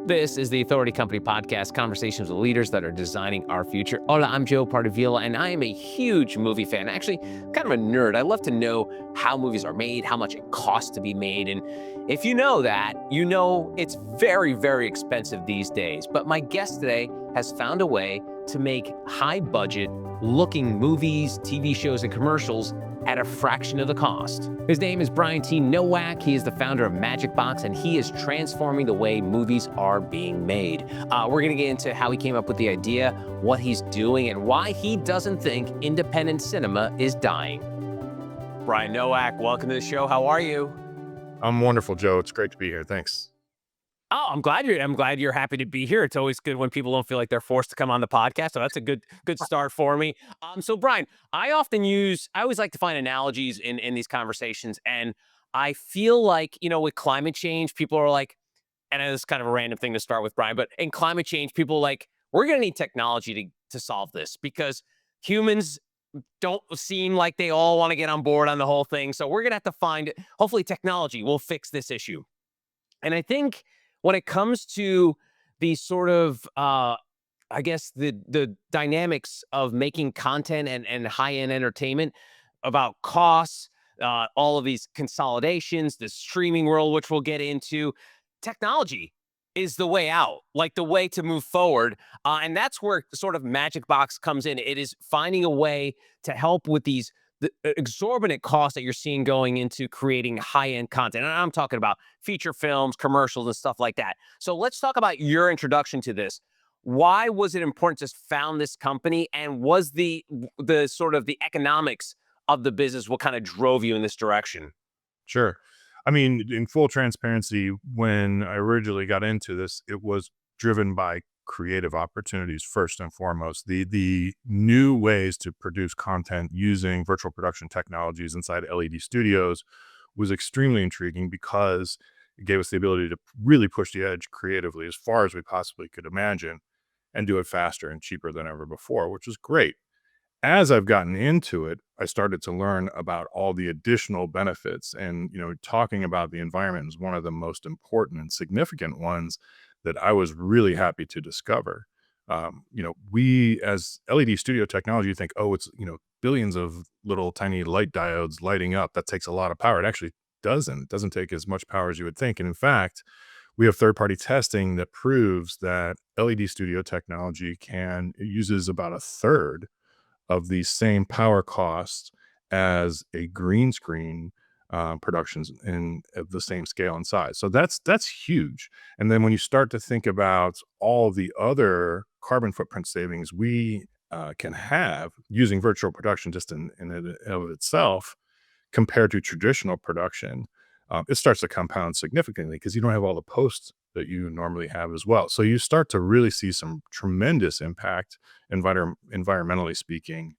This is the Authority Company podcast, conversations with leaders that are designing our future. Hola, I'm Joe Pardavila, and I am a huge movie fan. Actually, kind of a nerd. I love to know how movies are made, how much it costs to be made. And if you know that, you know it's very, very expensive these days. But my guest today has found a way to make high budget looking movies, TV shows, and commercials at a fraction of the cost. His name is Brian T. Nowak. He is the founder of Magic Box, and he is transforming the way movies are being made. We're going to get into how he came up with the idea, what he's doing, and why he doesn't think independent cinema is dying. Brian Nowak, welcome to the show. How are you? I'm wonderful, Joe. It's great to be here. Thanks. Oh, I'm glad you're happy to be here. It's always good when people don't feel like they're forced to come on the podcast. So that's a good start for me. So Brian, I always like to find analogies in these conversations. And I feel like, with climate change, people are like, and it's kind of a random thing to start with, Brian, but in climate change, people are like, we're going to need technology to solve this because humans don't seem like they all want to get on board on the whole thing. So we're going to have to find, hopefully technology will fix this issue. And I think when it comes to the sort of, I guess, the dynamics of making content and high-end entertainment about costs, all of these consolidations, the streaming world, which we'll get into, technology is the way out, like the way to move forward. And that's where sort of Magic Box comes in. It is finding a way to help with the exorbitant costs that you're seeing going into creating high-end content. And I'm talking about feature films, commercials, and stuff like that. So let's talk about your introduction to this. Why was it important to found this company? And was the sort of the economics of the business what kind of drove you in this direction? Sure. I mean, in full transparency, when I originally got into this, it was driven by creative opportunities first and foremost. The new ways to produce content using virtual production technologies inside LED studios was extremely intriguing because it gave us the ability to really push the edge creatively as far as we possibly could imagine and do it faster and cheaper than ever before, which is great. As I've gotten into it, I started to learn about all the additional benefits, and talking about the environment is one of the most important and significant ones that I was really happy to discover. We as LED studio technology think, oh, it's billions of little tiny light diodes lighting up. That takes a lot of power. It actually doesn't. It doesn't take as much power as you would think. And in fact, we have third-party testing that proves that LED studio technology it uses about a third of the same power costs as a green screen productions in of the same scale and size. So that's huge. And then when you start to think about all the other carbon footprint savings we can have using virtual production just in and of itself compared to traditional production, it starts to compound significantly because you don't have all the posts that you normally have as well. So you start to really see some tremendous impact, environmentally speaking,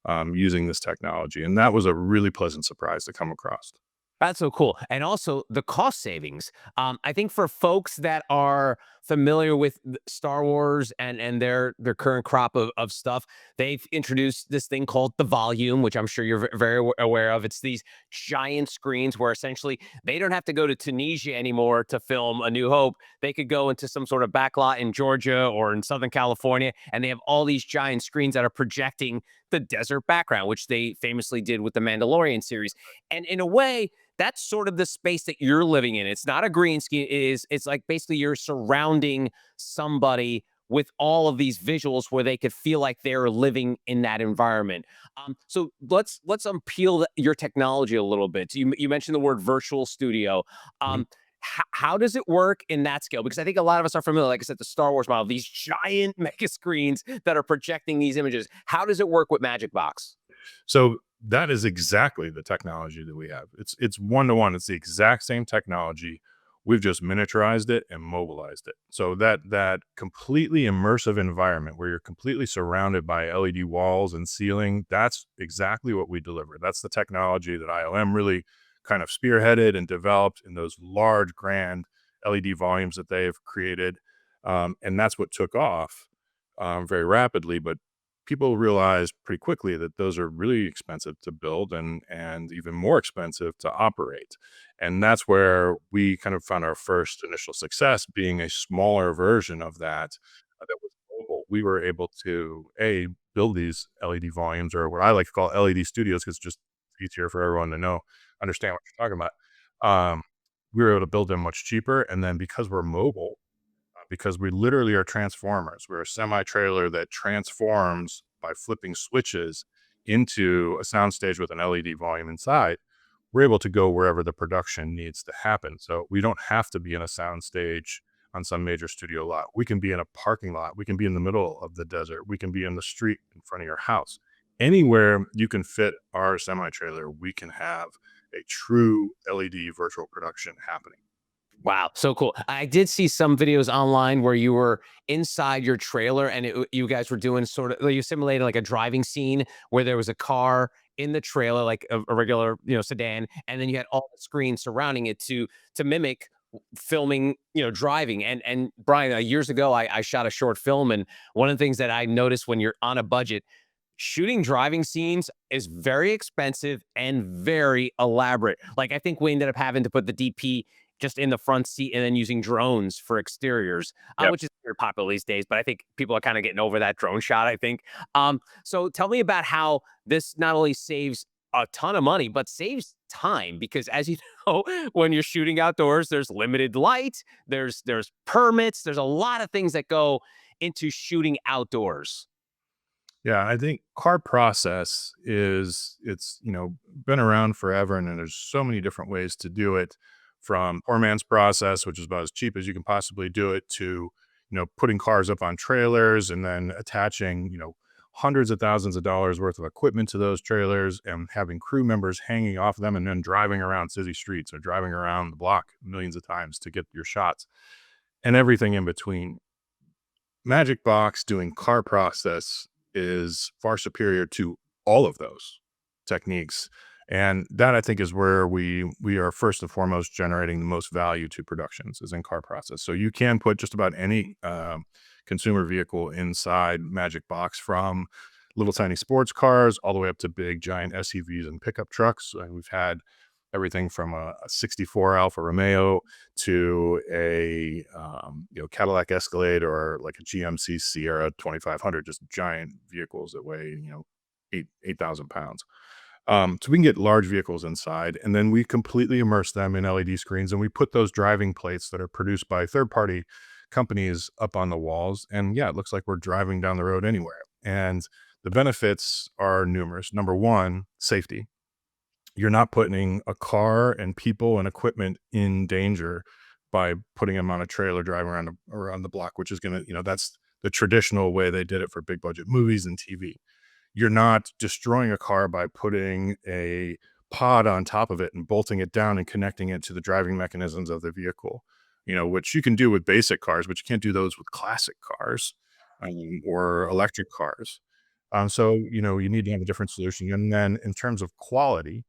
using this technology. And that was a really pleasant surprise to come across. That's so cool. And also the cost savings. I think for folks that are familiar with Star Wars and their current crop of stuff, they've introduced this thing called the volume, which I'm sure you're very aware of. It's these giant screens where essentially they don't have to go to Tunisia anymore to film A New Hope. They could go into some sort of backlot in Georgia or in Southern California, and they have all these giant screens that are projecting the desert background, which they famously did with the Mandalorian series. And in a way, that's sort of the space that you're living in. It's not a green screen. It's like basically you're surrounding somebody with all of these visuals where they could feel like they're living in that environment. So let's unpeel your technology a little bit. You mentioned the word virtual studio. Mhm. How does it work in that scale? Because I think a lot of us are familiar, like I said, the Star Wars model, these giant mega screens that are projecting these images. How does it work with Magic Box? So that is exactly the technology that we have. It's one to one. It's the exact same technology. We've just miniaturized it and mobilized it. So that completely immersive environment where you're completely surrounded by LED walls and ceiling, that's exactly what we deliver. That's the technology that ILM really kind of spearheaded and developed in those large, grand LED volumes that they have created. And that's what took off very rapidly. But people realized pretty quickly that those are really expensive to build and even more expensive to operate. And that's where we kind of found our first initial success being a smaller version of that that was mobile. We were able to a build these LED volumes, or what I like to call LED studios, because it's just easier for everyone to know, understand what you're talking about. We were able to build them much cheaper, and then because we're mobile, because we literally are transformers. We're a semi trailer that transforms by flipping switches into a soundstage with an LED volume inside. We're able to go wherever the production needs to happen. So we don't have to be in a soundstage on some major studio lot. We can be in a parking lot. We can be in the middle of the desert. We can be in the street in front of your house. Anywhere you can fit our semi trailer, we can have a true LED virtual production happening. Wow, so cool. I did see some videos online where you were inside your trailer and you guys were doing sort of, like, you simulated like a driving scene where there was a car in the trailer, like a regular, sedan, and then you had all the screens surrounding it to mimic filming, driving. And Brian, years ago, I shot a short film, and one of the things that I noticed when you're on a budget, shooting driving scenes is very expensive and very elaborate. Like, I think we ended up having to put the DP just in the front seat and then using drones for exteriors, Yep. which is very popular these days. But I think people are kind of getting over that drone shot, I think. So tell me about how this not only saves a ton of money, but saves time, because as you know, when you're shooting outdoors, there's limited light, there's permits, there's a lot of things that go into shooting outdoors. Yeah, I think car process is it's, been around forever and then there's so many different ways to do it from poor man's process, which is about as cheap as you can possibly do it to, putting cars up on trailers and then attaching, hundreds of thousands of dollars worth of equipment to those trailers and having crew members hanging off them and then driving around city streets or driving around the block millions of times to get your shots and everything in between. Magic Box doing car process is far superior to all of those techniques, and that I think is where we are first and foremost generating the most value to productions is in car process. So you can put just about any consumer vehicle inside Magic Box, from little tiny sports cars all the way up to big giant SUVs and pickup trucks. And we've had everything from a 64 Alfa Romeo to a Cadillac Escalade or like a GMC Sierra 2500, just giant vehicles that weigh 8,000 pounds. So we can get large vehicles inside, and then we completely immerse them in LED screens, and we put those driving plates that are produced by third party companies up on the walls. And yeah, it looks like we're driving down the road anywhere. And the benefits are numerous. Number one, safety. You're not putting a car and people and equipment in danger by putting them on a trailer driving around the block, which is gonna, that's the traditional way they did it for big budget movies and TV. You're not destroying a car by putting a pod on top of it and bolting it down and connecting it to the driving mechanisms of the vehicle, which you can do with basic cars, but you can't do those with classic cars, or electric cars. So, you need to have a different solution. And then in terms of quality,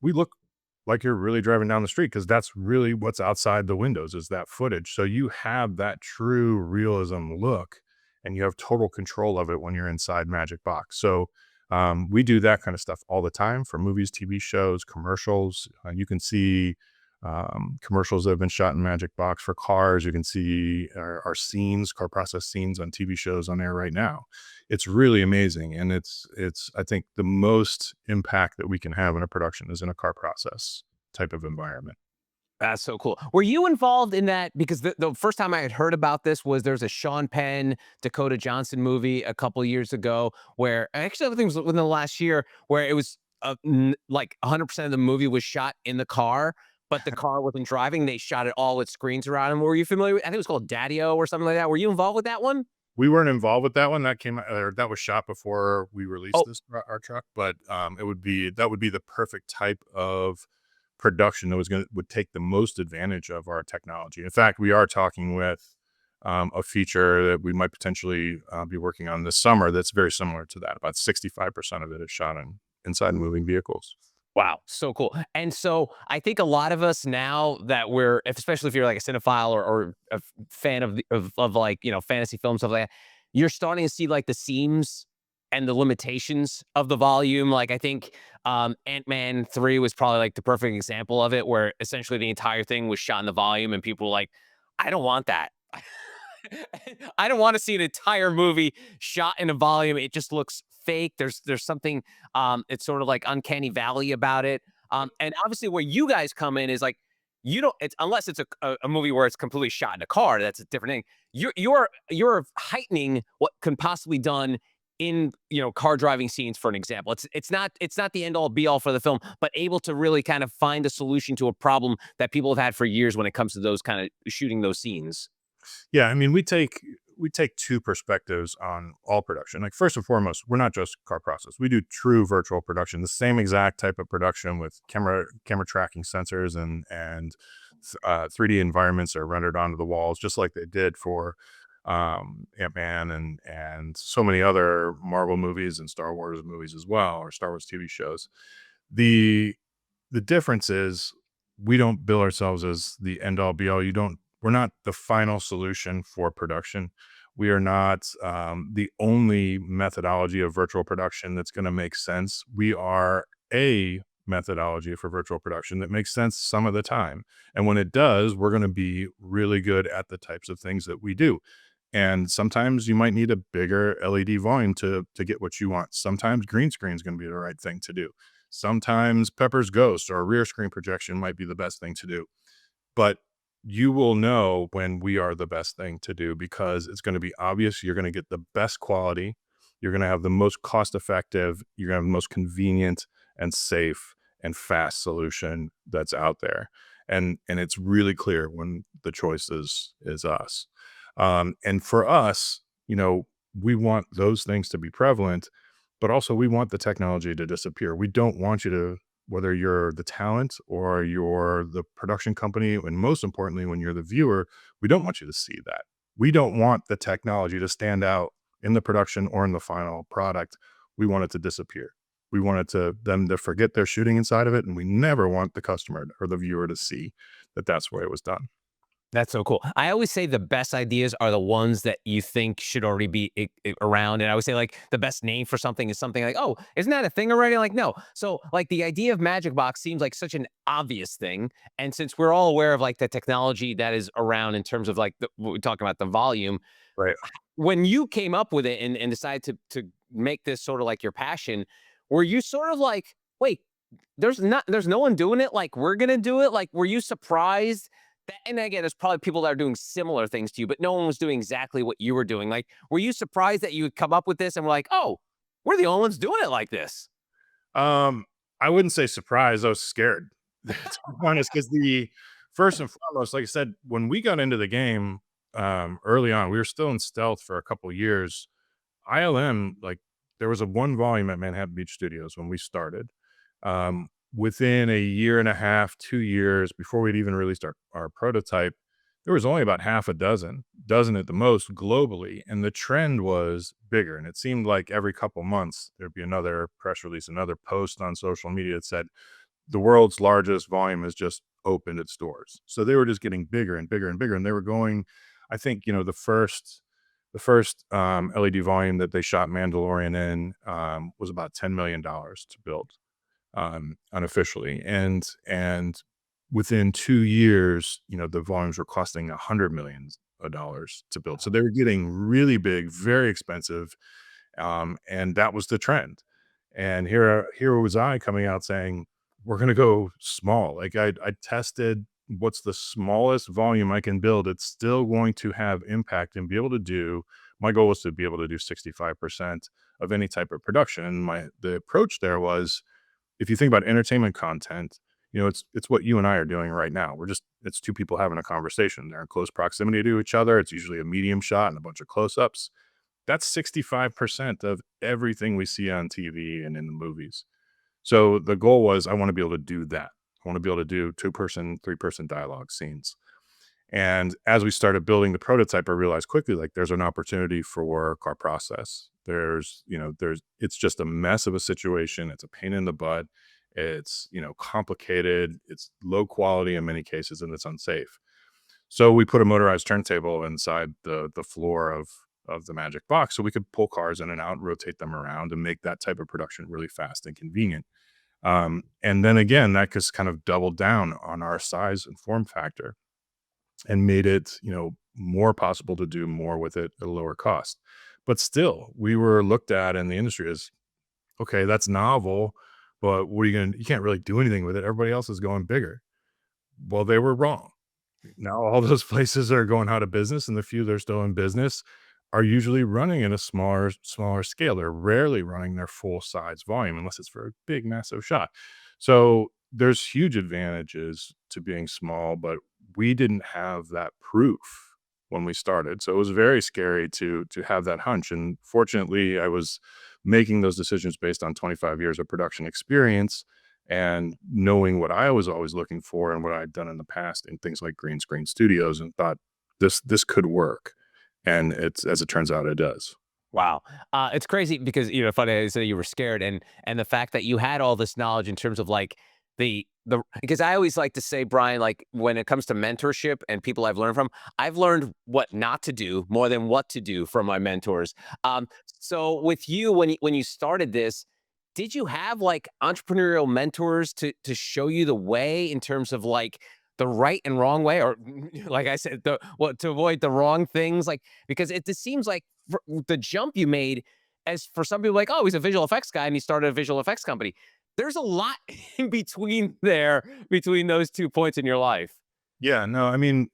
we look like you're really driving down the street because that's really what's outside the windows is that footage. So you have that true realism look and you have total control of it when you're inside Magic Box. So we do that kind of stuff all the time for movies, TV shows, commercials. You can see commercials that have been shot in Magic Box for cars. You can see our scenes, car process scenes on TV shows on there right now. It's really amazing, and it's I think the most impact that we can have in a production is in a car process type of environment. That's so cool. Were you involved in that? Because the first time I had heard about this was there's a Sean Penn, Dakota Johnson movie a couple years ago where actually I think it was within the last year where it was like 100% of the movie was shot in the car, but the car wasn't driving. They shot it all with screens around him. Were you familiar with? I think it was called Daddy-O or something like that. Were you involved with that one? We weren't involved with that one. That came or that was shot before we released Oh, this our truck, but that would be the perfect type of production that would take the most advantage of our technology. In fact, we are talking with a feature that we might potentially be working on this summer that's very similar to that. About 65% of it is shot inside moving vehicles. wow, so cool. And so I think a lot of us now that especially if you're like a cinephile or a fan of like, fantasy films, stuff like that, you're starting to see like the seams. and the limitations of the volume. Like I think Ant-Man 3 was probably like the perfect example of it, where essentially the entire thing was shot in the volume, and people were like, I don't want that. I don't want to see an entire movie shot in a volume. It just looks fake. There's something it's sort of like uncanny valley about it. And obviously where you guys come in is like you don't it's unless it's a movie where it's completely shot in a car, that's a different thing. You're heightening what can possibly done in car driving scenes, for an example. It's not the end all be all for the film, but able to really kind of find a solution to a problem that people have had for years when it comes to those kind of shooting those scenes. Yeah, I mean, we take two perspectives on all production. Like first and foremost, we're not just car process. We do true virtual production, the same exact type of production with camera tracking sensors and 3D environments are rendered onto the walls, just like they did for Ant-Man and so many other Marvel movies and Star Wars movies as well, or Star Wars TV shows. The the difference is we don't bill ourselves as the end all be all. We're not the final solution for production. We are not the only methodology of virtual production that's going to make sense. We are a methodology for virtual production that makes sense some of the time. And when it does, we're going to be really good at the types of things that we do. And sometimes you might need a bigger LED volume to get what you want. Sometimes green screen is going to be the right thing to do. Sometimes Pepper's Ghost or rear screen projection might be the best thing to do. But you will know when we are the best thing to do because it's going to be obvious. You're going to get the best quality. You're going to have the most cost effective. You're going to have the most convenient and safe and fast solution that's out there. And it's really clear when the choice is us. And for us, we want those things to be prevalent, but also we want the technology to disappear. We don't want you to, whether you're the talent or you're the production company, and most importantly, when you're the viewer, we don't want you to see that. We don't want the technology to stand out in the production or in the final product. We want it to disappear. We want them to forget they're shooting inside of it, and we never want the customer or the viewer to see that that's where it was done. That's so cool. I always say the best ideas are the ones that you think should already be around. And I would say like the best name for something is something like, oh, isn't that a thing already? Like, no. So like the idea of Magic Box seems like such an obvious thing. And since we're all aware of like the technology that is around in terms of like what we're talking about, the volume, Right. when you came up with it and decided to make this sort of like your passion, were you sort of like, wait, there's no one doing it like we're gonna do it? Like, were you surprised that, and again, there's probably people that are doing similar things to you, but no one was doing exactly what you were doing. Like, were you surprised that you would come up with this and were like, oh, we're the only ones doing it like this? Um, I wouldn't say surprised. I was scared, to be honest, because the first and foremost, like I said, when we got into the game early on, we were still in stealth for a couple years. ILM, like there was a one volume at Manhattan Beach Studios when we started. Within a year and a half, 2 years before we'd even released our prototype, there was only about half a dozen at the most globally. And the trend was bigger. And it seemed like every couple months there'd be another press release, another post on social media that said the world's largest volume has just opened its doors. So they were just getting bigger and bigger and bigger. And they were going, I think, the first LED volume that they shot Mandalorian in was about $10 million to build unofficially, and within 2 years, the volumes were costing $100 million to build. So they were getting really big, very expensive, and that was the trend. And here was I coming out saying, "We're gonna go small." Like I tested what's the smallest volume I can build. It's still going to have impact and be able to do. My goal was to be able to do 65% of any type of production. And the approach there was, if you think about entertainment content, it's what you and I are doing right now. It's two people having a conversation. They're in close proximity to each other. It's usually a medium shot and a bunch of close-ups. That's 65% of everything we see on TV and in the movies. So the goal was I want to be able to do that. I want to be able to do two-person, three-person dialogue scenes. And as we started building the prototype, I realized quickly, like there's an opportunity for car process. It's just a mess of a situation. It's a pain in the butt. It's, complicated. It's low quality in many cases, and it's unsafe. So we put a motorized turntable inside the floor of the Magic Box, so we could pull cars in and out, and rotate them around, and make that type of production really fast and convenient. And then again, that just kind of doubled down on our size and form factor and made it, more possible to do more with it at a lower cost. But still, we were looked at in the industry as, okay, that's novel, but what are you can't really do anything with it. Everybody else is going bigger. Well, they were wrong. Now all those places are going out of business, and the few that are still in business are usually running at a smaller scale. They're rarely running their full size volume unless it's for a big, massive shot. So there's huge advantages to being small, but we didn't have that proof when we started. So it was very scary to have that hunch. And fortunately, I was making those decisions based on 25 years of production experience and knowing what I was always looking for and what I'd done in the past in things like green screen studios, and thought this could work. And it's, as it turns out, it does. Wow. It's crazy because, funny how you say you were scared, and the fact that you had all this knowledge in terms of like the because I always like to say, Brian, like when it comes to mentorship and people I've learned from, I've learned what not to do more than what to do from my mentors. So with you, when you started this, did you have like entrepreneurial mentors to show you the way in terms of like the right and wrong way, or like I said, the what to avoid the wrong things, like because it just seems like the jump you made, as for some people, like, oh, he's a visual effects guy and he started a visual effects company. There's a lot in between there, between those 2 points in your life. Yeah, no, I mean,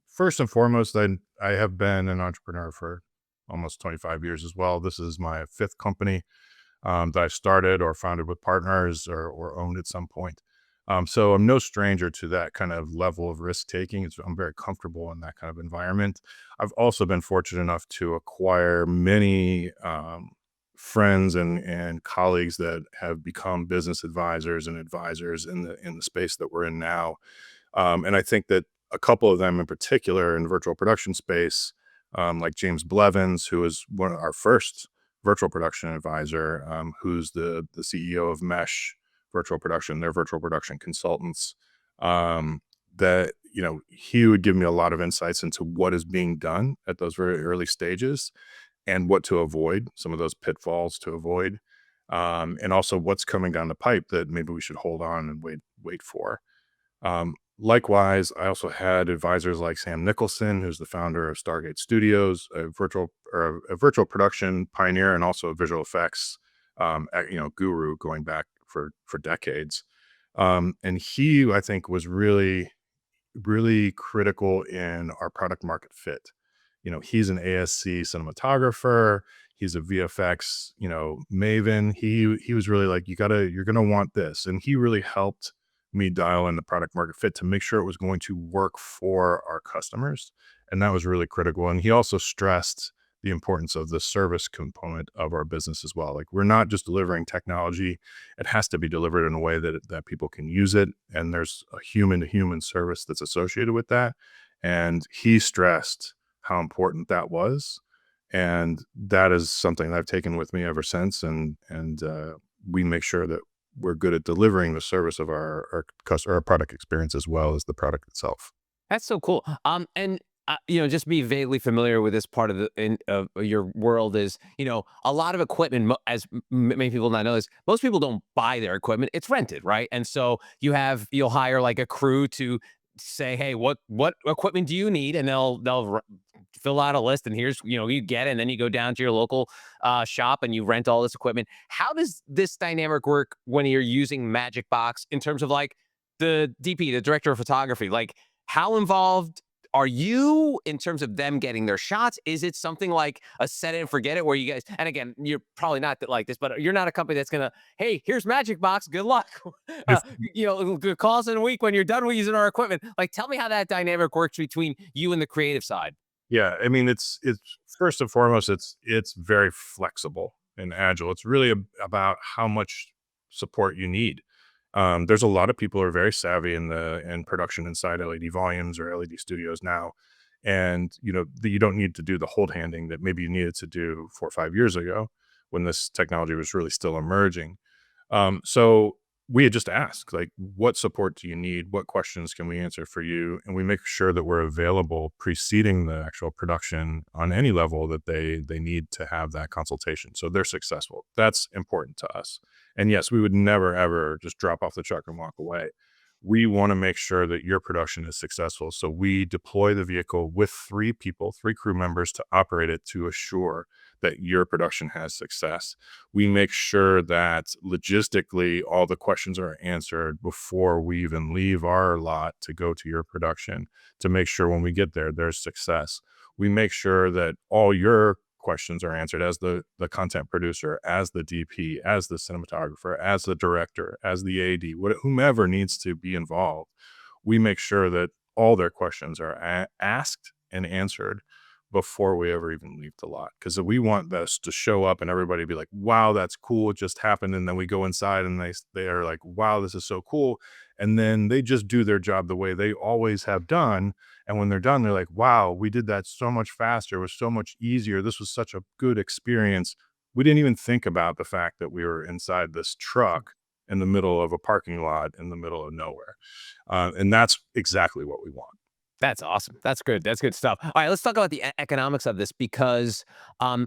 first and foremost, I have been an entrepreneur for almost 25 years as well. This is my fifth company that I started or founded with partners or owned at some point. So I'm no stranger to that kind of level of risk taking. I'm very comfortable in that kind of environment. I've also been fortunate enough to acquire many friends and colleagues that have become business advisors and advisors in the space that we're in now. And I think that a couple of them in particular in virtual production space, like James Blevins, who was one of our first virtual production advisor, who's the CEO of Mesh Virtual Production. They're virtual production consultants. That he would give me a lot of insights into what is being done at those very early stages and what to avoid, some of those pitfalls to avoid, and also what's coming down the pipe that maybe we should hold on and wait for. Likewise, I also had advisors like Sam Nicholson, who's the founder of Stargate Studios, a virtual production pioneer, and also a visual effects, guru going back for decades. And he, I think, was really really critical in our product market fit. He's an ASC cinematographer. He's a VFX, maven. He was really like, you're gonna want this, and he really helped me dial in the product market fit to make sure it was going to work for our customers, and that was really critical. And he also stressed the importance of the service component of our business as well. Like, we're not just delivering technology; it has to be delivered in a way that people can use it, and there's a human to human service that's associated with that. And he stressed how important that was, and that is something that I've taken with me ever since. And we make sure that we're good at delivering the service of our customer, our product experience, as well as the product itself. That's so cool. And just be vaguely familiar with this part of of your world is, a lot of equipment, as many people not know this, most people don't buy their equipment; it's rented, right? And so you'll hire like a crew to say, hey, what equipment do you need, and they'll fill out a list, and here's you get it, and then you go down to your local shop and you rent all this equipment. How does this dynamic work when you're using Magic Box in terms of like the DP, the director of photography? Like, how involved are you in terms of them getting their shots? Is it something like a set it and forget it where you guys, and again, you're probably not like this, but you're not a company that's gonna, hey, here's Magic Box, good luck. uh, If call us in a week when you're done with using our equipment. Like, tell me how that dynamic works between you and the creative side. Yeah, I mean, it's first and foremost, it's very flexible and agile. It's really about how much support you need. There's a lot of people who are very savvy in production inside LED volumes or LED studios now, and you don't need to do the hold handing that maybe you needed to do 4 or 5 years ago when this technology was really still emerging. So we had just asked, like, what support do you need? What questions can we answer for you? And we make sure that we're available preceding the actual production on any level that they need to have that consultation. So they're successful. That's important to us. And yes, we would never ever just drop off the truck and walk away. We want to make sure that your production is successful. So we deploy the vehicle with 3 people, 3 crew members to operate it to assure that your production has success. We make sure that logistically all the questions are answered before we even leave our lot to go to your production to make sure when we get there, there's success. We make sure that all your questions are answered as the content producer, as the DP, as the cinematographer, as the director, as the AD, whomever needs to be involved. We make sure that all their questions are asked and answered before we ever even leave the lot. Because we want this to show up and everybody be like, "Wow, that's cool! It just happened." And then we go inside and they are like, "Wow, this is so cool!" And then they just do their job the way they always have done. And when they're done, they're like, "Wow, we did that so much faster. It was so much easier. This was such a good experience. We didn't even think about the fact that we were inside this truck in the middle of a parking lot in the middle of nowhere." And that's exactly what we want. That's awesome. That's good. That's good stuff. All right, let's talk about the economics of this because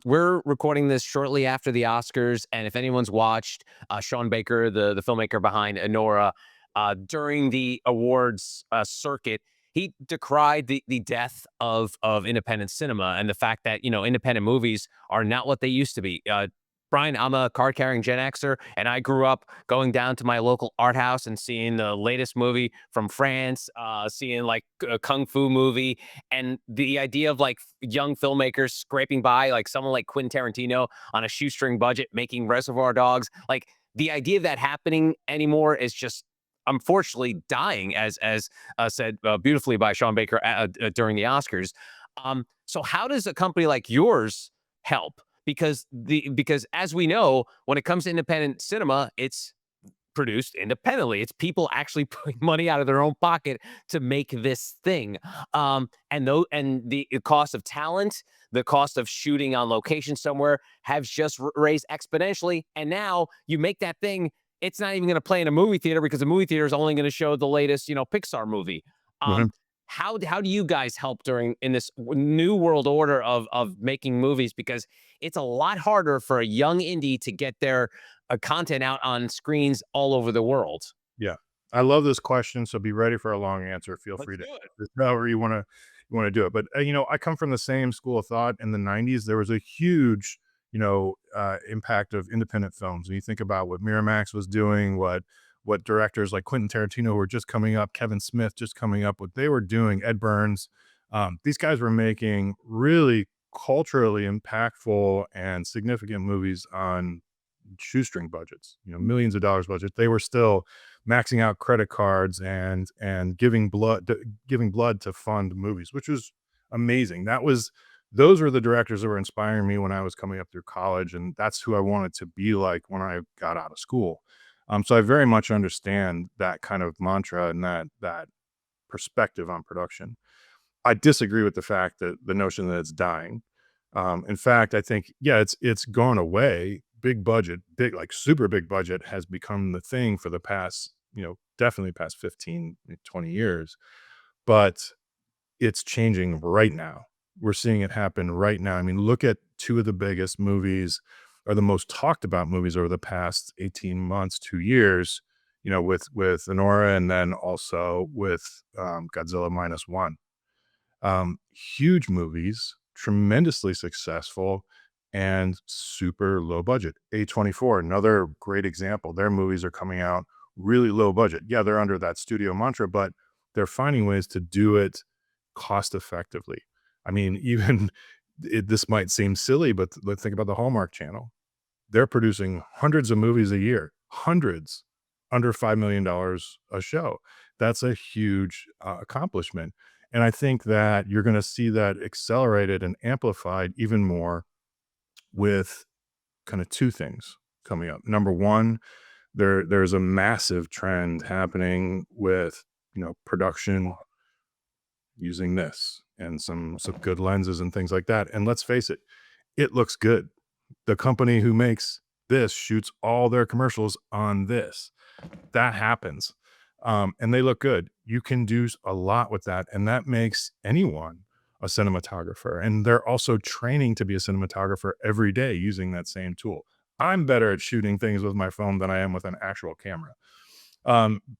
we're recording this shortly after the Oscars, and if anyone's watched Sean Baker, the filmmaker behind Anora, during the awards circuit, he decried the death of independent cinema and the fact that independent movies are not what they used to be. Brian, I'm a card carrying Gen Xer, and I grew up going down to my local art house and seeing the latest movie from France, seeing like a kung fu movie, and the idea of like young filmmakers scraping by, like someone like Quentin Tarantino on a shoestring budget making Reservoir Dogs. Like the idea of that happening anymore is just unfortunately dying, as said beautifully by Sean Baker during the Oscars. So how does a company like yours help? Because as we know, when it comes to independent cinema, it's produced independently. It's people actually putting money out of their own pocket to make this thing. And the cost of talent, the cost of shooting on location somewhere have just raised exponentially. And now you make that thing, it's not even going to play in a movie theater because the movie theater is only going to show the latest, Pixar movie. Um, Mhm. how do you guys help during in this new world order of making movies? Because it's a lot harder for a young indie to get their content out on screens all over the world. Yeah. I love this question, so be ready for a long answer. Feel Let's free to do it. just however you wanna do it. But, I come from the same school of thought in the '90s. There was a huge, impact of independent films. And you think about what Miramax was doing, what directors like Quentin Tarantino were just coming up, Kevin Smith just coming up, what they were doing, Ed Burns. These guys were making really culturally impactful and significant movies on shoestring budgets, millions of dollars budget. They were still maxing out credit cards and giving blood to fund movies, which was amazing. Those were the directors that were inspiring me when I was coming up through college, and that's who I wanted to be like when I got out of school. So I very much understand that kind of mantra and that perspective on production. I disagree with the fact that the notion that it's dying. In fact, I think, yeah, it's gone away. Big budget, big, like super big budget has become the thing for the past, definitely past 15, 20 years. But it's changing right now. We're seeing it happen right now. I mean, look at two of the biggest movies or the most talked about movies over the past 18 months, 2 years, with Anora and then also with Godzilla minus one. Huge movies, tremendously successful, and super low budget. A24, another great example. Their movies are coming out really low budget. Yeah, they're under that studio mantra, but they're finding ways to do it cost effectively. I mean, even this might seem silly, but let's think about the Hallmark Channel. They're producing hundreds of movies a year, hundreds, under $5 million a show. That's a huge accomplishment. And I think that you're going to see that accelerated and amplified even more with kind of two things coming up. Number one, there's a massive trend happening with production using this and some good lenses and things like that. And let's face it, it looks good. The company who makes this shoots all their commercials on this. That happens. And they look good. You can do a lot with that. And that makes anyone a cinematographer. And they're also training to be a cinematographer every day using that same tool. I'm better at shooting things with my phone than I am with an actual camera.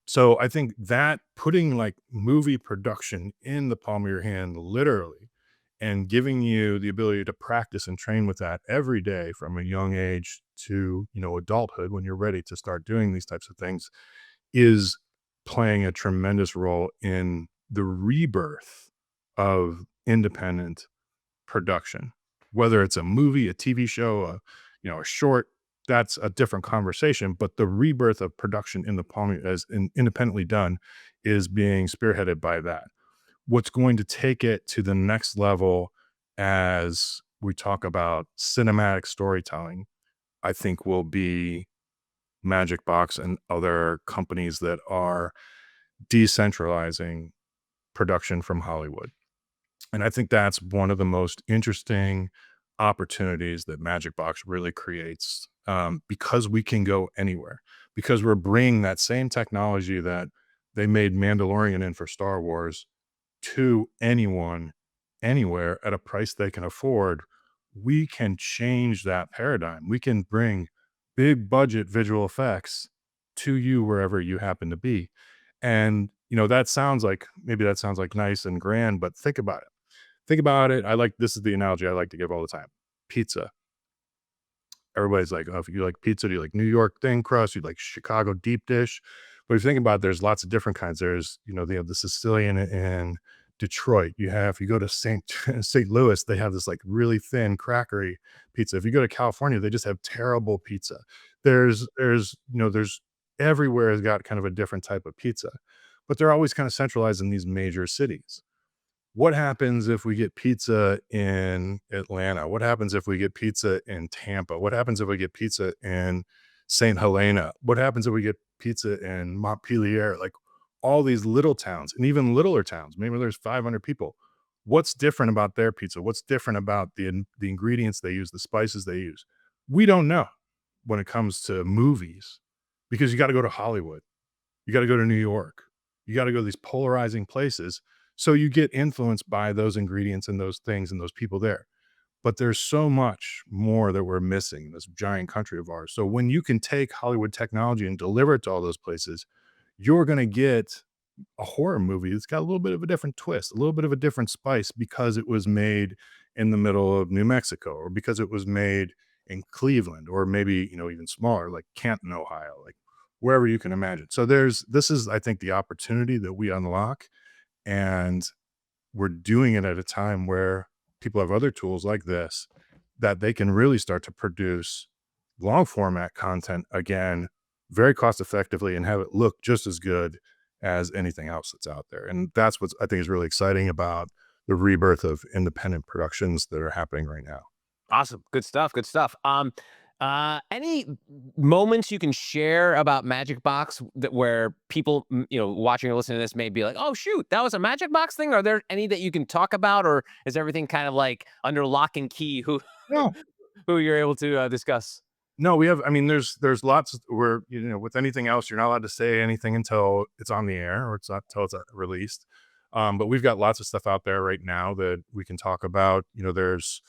So I think that putting like movie production in the palm of your hand, literally, and giving you the ability to practice and train with that every day from a young age to, adulthood when you're ready to start doing these types of things is playing a tremendous role in the rebirth of independent production. Whether it's a movie, a TV show, a short, that's a different conversation. But the rebirth of production in the palm as independently done is being spearheaded by that. What's going to take it to the next level as we talk about cinematic storytelling, I think will be Magic Box and other companies that are decentralizing production from Hollywood. And I think that's one of the most interesting opportunities that Magic Box really creates, because we can go anywhere, because we're bringing that same technology that they made Mandalorian in for Star Wars to anyone, anywhere at a price they can afford. We can change that paradigm. We can bring big budget visual effects to you wherever you happen to be. And, that sounds like nice and grand, but think about it. Think about it. This is the analogy I like to give all the time. Pizza. Everybody's like, "Oh, if you like pizza, do you like New York thin crust? You like Chicago deep dish?" But if you think about it, there's lots of different kinds. They have the Sicilian in Detroit. If you go to St. St. Louis, they have this like really thin, crackery pizza. If you go to California, they just have terrible pizza. There's everywhere has got kind of a different type of pizza, but they're always kind of centralized in these major cities. What happens if we get pizza in Atlanta? What happens if we get pizza in Tampa? What happens if we get pizza in St. Helena? What happens if we get pizza in Montpelier? Like all these little towns and even littler towns, maybe there's 500 people. What's different about their pizza? What's different about the ingredients they use, the spices they use? We don't know when it comes to movies because you got to go to Hollywood. You gotta go to New York. You gotta go to these polarizing places, so you get influenced by those ingredients and those things and those people there. But there's so much more that we're missing in this giant country of ours. So when you can take Hollywood technology and deliver it to all those places, you're gonna get a horror movie that's got a little bit of a different twist, a little bit of a different spice because it was made in the middle of New Mexico or because it was made in Cleveland or maybe, even smaller, like Canton, Ohio, like wherever you can imagine. So this is, I think, the opportunity that we unlock. And we're doing it at a time where people have other tools like this that they can really start to produce long format content again very cost effectively and have it look just as good as anything else that's out there. And that's what I think is really exciting about the rebirth of independent productions that are happening right now. Awesome. Good stuff. Good stuff. Any moments you can share about Magic Box that where people, watching or listening to this may be like, "Oh, shoot, that was a Magic Box thing." Are there any that you can talk about, or is everything kind of like under lock and key? Who No, who you're able to discuss? no, we have. I mean, there's lots where with anything else, you're not allowed to say anything until it's on the air or it's not until it's released. But we've got lots of stuff out there right now that we can talk about. There's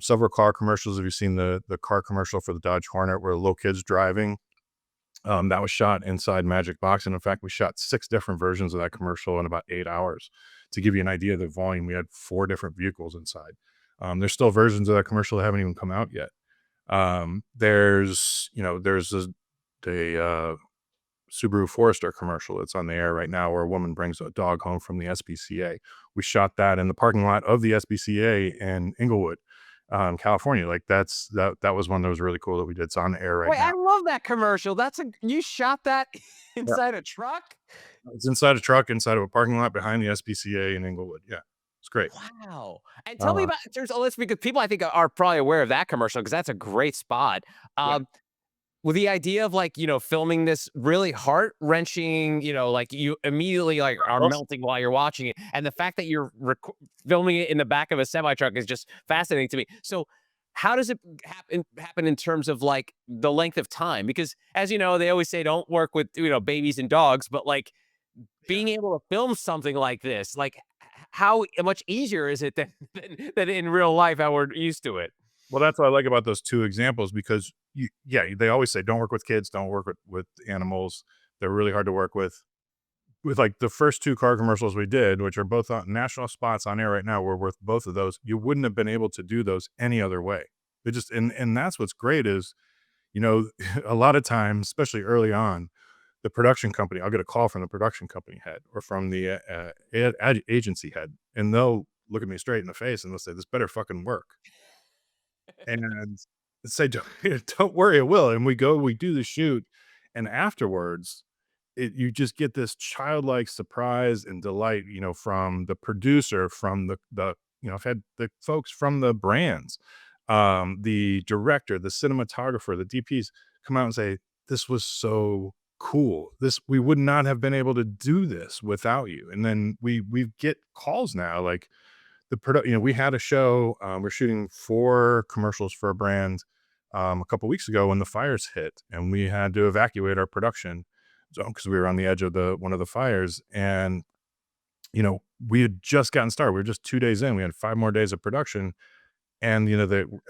several car commercials. Have you seen the car commercial for the Dodge Hornet where the little kids driving? That was shot inside Magic Box, and in fact, we shot 6 different versions of that commercial in about 8 hours. To give you an idea of the volume, we had 4 different vehicles inside. There's still versions of that commercial that haven't even come out yet. There's a Subaru Forester commercial that's on the air right now where a woman brings a dog home from the SPCA. We shot that in the parking lot of the SPCA in Inglewood, California. Like that was one that was really cool that we did. It's on the air right Wait, I now. love that commercial. You shot that Yeah. inside a truck? It's inside a truck, inside of a parking lot behind the SPCA in Inglewood. Yeah, it's great. Wow. And tell me Uh, about there's a list because people I think are probably aware of that commercial because that's a great spot. yeah. With the idea of like, filming this really heart-wrenching, like you immediately like are Also, melting while you're watching it. And the fact that you're filming it in the back of a semi truck is just fascinating to me. So how does it happen in terms of like the length of time? Because as you know, they always say don't work with babies and dogs, but like Yeah. being able to film something like this, like how much easier is it than than in real life how we're used to it? Well, that's what I like about those 2 examples because yeah, they always say, "Don't work with kids, don't work with animals. They're really hard to work with." With, like, the first 2 car commercials we did, which are both on national spots on air right now, we're with both of those. You wouldn't have been able to do those any other way. It just and that's what's great is, you know, a lot of times, especially early on, the production company I'll get a call from the production company head or from the, agency head, and they'll look at me straight in the face and they'll say, "This better fucking work." And say, "Don't don't worry, it will." And we do the shoot, and afterwards, you just get this childlike surprise and delight, from the producer, from I've had the folks from the brands, the director, the cinematographer, the DPs come out and say, "This was so cool. We would not have been able to do this without you." And then we get calls now like we had a show, we're shooting 4 commercials for a brand, a couple weeks ago when the fires hit, and we had to evacuate our production zone because we were on the edge of the one of the fires, and, we had just gotten started. We were just 2 days in. We had 5 more days of production, and,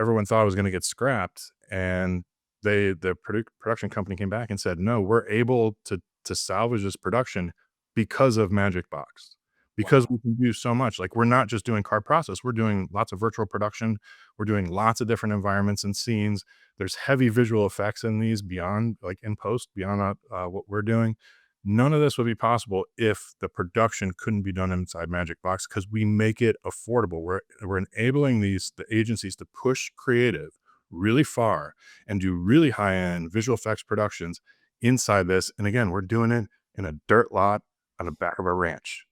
everyone thought it was gonna get scrapped, and the production company came back and said, "No, we're able to salvage this production because of Magic Box, because Wow. we can do so much." Like, we're not just doing car process, we're doing lots of virtual production, we're doing lots of different environments and scenes. There's heavy visual effects in these beyond, like, in post, beyond, what we're doing. None of this would be possible if the production couldn't be done inside Magic Box because we make it affordable. We're enabling the agencies to push creative really far and do really high-end visual effects productions inside this, and again, we're doing it in a dirt lot on the back of a ranch.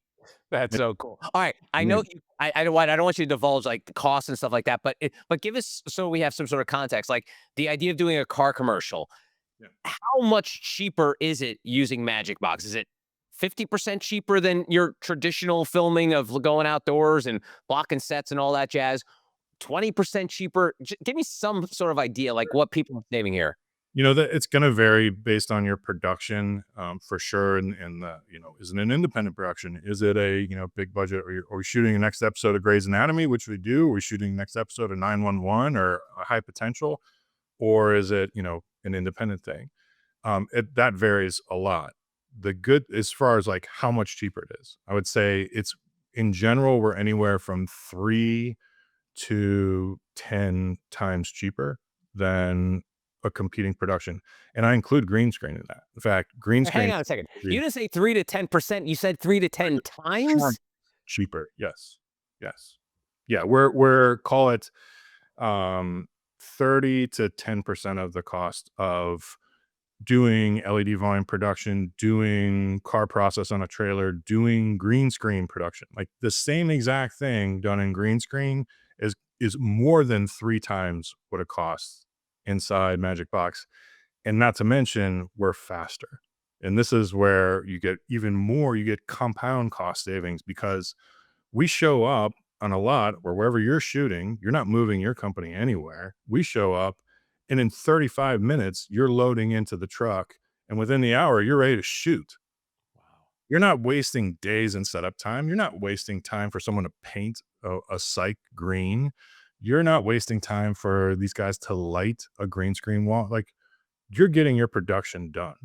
That's It's so cool. All right, I know amazing. you. I don't want you to divulge like the costs and stuff like that, but give us so we have some sort of context. Like the idea of doing a car commercial. Yeah. How much cheaper is it using Magic Box? Is it 50% cheaper than your traditional filming of going outdoors and blocking sets and all that jazz? 20% cheaper? Give me some sort of idea, like what people are saving here. That it's gonna vary based on your production, for sure, and is it an independent production? Is it a, big budget? Are we shooting the next episode of Grey's Anatomy, which we do? Are we shooting the next episode of 911 or a High Potential? Or is it, an independent thing? That varies a lot. The good as far as, like, how much cheaper it is, I would say it's in general, we're anywhere from 3 to 10 times cheaper than a competing production, and I include green screen in that. In fact, green Hang screen on a second. is You didn't say 3 to 10%. You said 3 to 10 3% times? cheaper. Yes. Yes. Yeah, we're call it, 30 to 10% of the cost of doing LED volume production, doing car process on a trailer, doing green screen production. Like, the same exact thing done in green screen is more than 3 times what it costs inside Magic Box, and not to mention, we're faster. And this is where you get even more, you get compound cost savings because we show up on a lot or wherever you're shooting, you're not moving your company anywhere. We show up, and in 35 minutes, you're loading into the truck, and within the hour, you're ready to shoot. Wow. You're not wasting days in setup time. You're not wasting time for someone to paint a psych green. You're not wasting time for these guys to light a green screen wall. Like, you're getting your production done.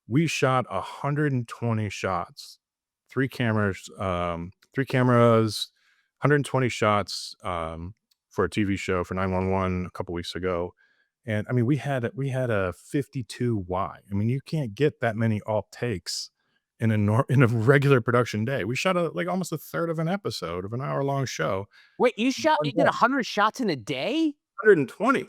We shot 120 shots, 3 cameras, 120 shots, for a TV show for 911 a couple weeks ago. And I mean, we had a 52Y. I mean, you can't get that many alt takes in a regular production day. We shot like almost a third of an episode of an hour-long show. Wait, One you did day, 100 shots in a day? 120,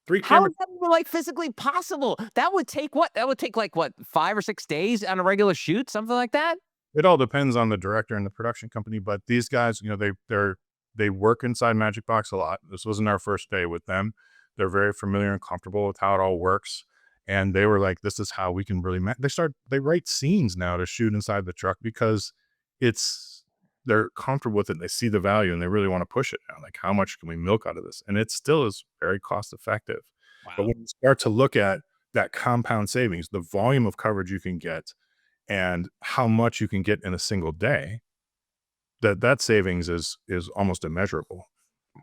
3 How cameras. is that even, like, physically possible? That would take what? That would take, like, what, 5 or 6 days on a regular shoot, something like that? It all depends on the director and the production company, but these guys, they work inside Magic Box a lot. This wasn't our first day with them. They're very familiar and comfortable with how it all works, and they were like, "This is how we can really." They write scenes now to shoot inside the truck because it's they're comfortable with it. They see the value and they really want to push it now. Like, how much can we milk out of this? And it still is very cost effective. But Wow. when you start to look at that compound savings, the volume of coverage you can get and how much you can get in a single day, that savings is almost immeasurable.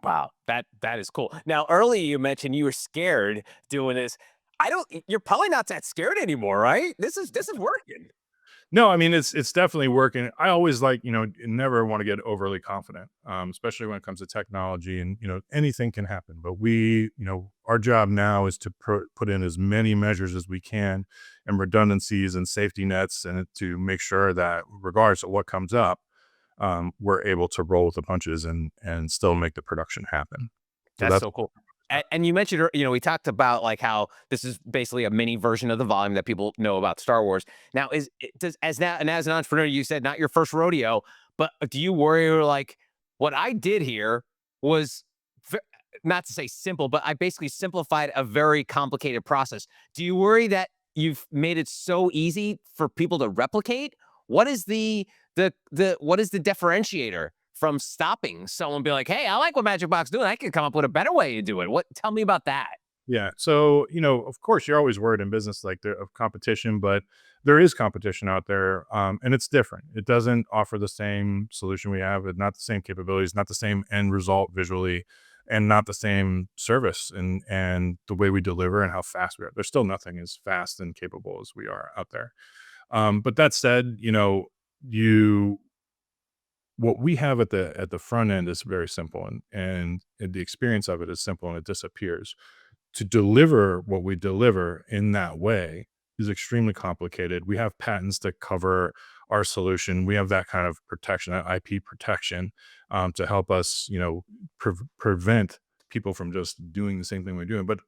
Wow, that is cool. Now, earlier you mentioned you were scared doing this. I don't. You're probably not that scared anymore, right? This is working. No, I mean, it's definitely working. I always like, never want to get overly confident, especially when it comes to technology and, anything can happen. But our job now is to put in as many measures as we can and redundancies and safety nets and to make sure that regardless of what comes up, we're able to roll with the punches and still make the production happen. So That's that's so cool. And you mentioned, we talked about like how this is basically a mini version of the volume that people know about Star Wars. Now, does as now and as an entrepreneur, you said not your first rodeo, but do you worry like what I did here was ve- not to say simple, but I basically simplified a very complicated process. Do you worry that you've made it so easy for people to replicate? What is the what is the differentiator from stopping someone be like, "Hey, I like what Magic Box doing. I can come up with a better way to do it." What tell me about that? Yeah. So, of course, you're always worried in business like there of competition, but there is competition out there, and it's different. It doesn't offer the same solution we have, and not the same capabilities, not the same end result visually, and not the same service and the way we deliver and how fast we are. There's still nothing as fast and capable as we are out there. But that said, you what we have at the front end is very simple, and the experience of it is simple and it disappears. To deliver what we deliver in that way is extremely complicated. We have patents that cover our solution. We have that kind of protection, that IP protection, to help us, prevent people from just doing the same thing we're doing. But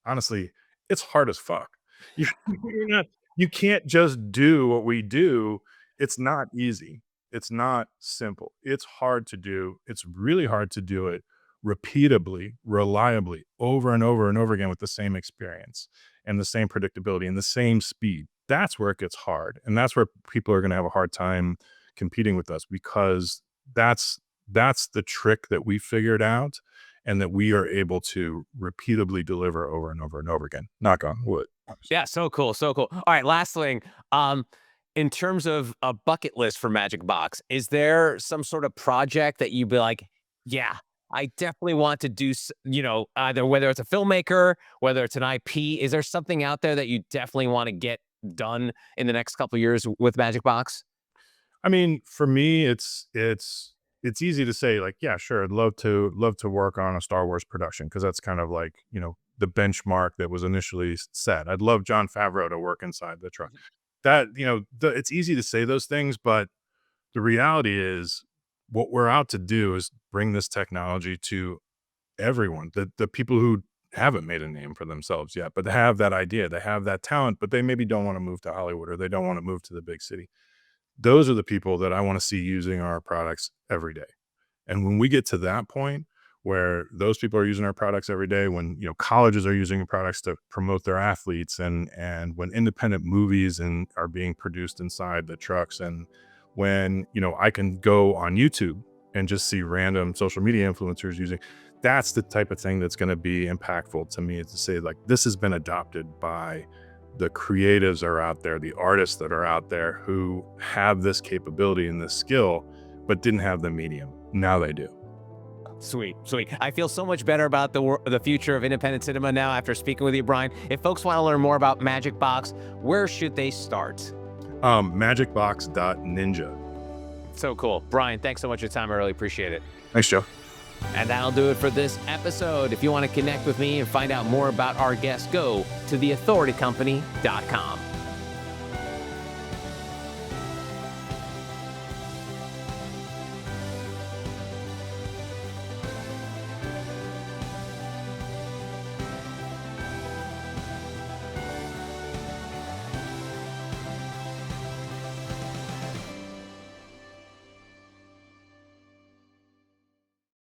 honestly, it's hard as fuck. You, you're not, you can't just do what we do. It's not easy. It's not simple. It's hard to do. It's really hard to do it repeatably, reliably, over and over and over again with the same experience and the same predictability and the same speed. That's where it gets hard. And that's where people are going to have a hard time competing with us because that's the trick that we figured out and that we are able to repeatably deliver over and over and over again. Knock on wood. Yeah, so cool, so cool. All right, last thing. In terms of a bucket list for Magic Box, is there some sort of project that you'd be like, yeah, I definitely want to do, either whether it's a filmmaker, whether it's an IP, is there something out there that you definitely want to get done in the next couple of years with Magic Box? I mean, for me, it's easy to say like, yeah, sure, I'd love to work on a Star Wars production because that's kind of like the benchmark that was initially set. I'd love John Favreau to work inside the truck. That it's easy to say those things, but the reality is, what we're out to do is bring this technology to everyone. The people who haven't made a name for themselves yet, but they have that idea, they have that talent, but they maybe don't want to move to Hollywood or they don't want to move to the big city. Those are the people that I want to see using our products every day. And when we get to that point where those people are using our products every day, when colleges are using products to promote their athletes, and when independent movies and are being produced inside the trucks, and when I can go on YouTube and just see random social media influencers using, that's the type of thing that's going to be impactful to me, is to say like this has been adopted by the creatives are out there, the artists that are out there who have this capability and this skill, but didn't have the medium. Now they do. Sweet, sweet. I feel so much better about the future of independent cinema now after speaking with you, Brian. If folks want to learn more about Magic Box, where should they start? Magicbox.ninja. So cool. Brian, thanks so much for your time. I really appreciate it. Thanks, Joe. And that'll do it for this episode. If you want to connect with me and find out more about our guests, go to theauthoritycompany.com.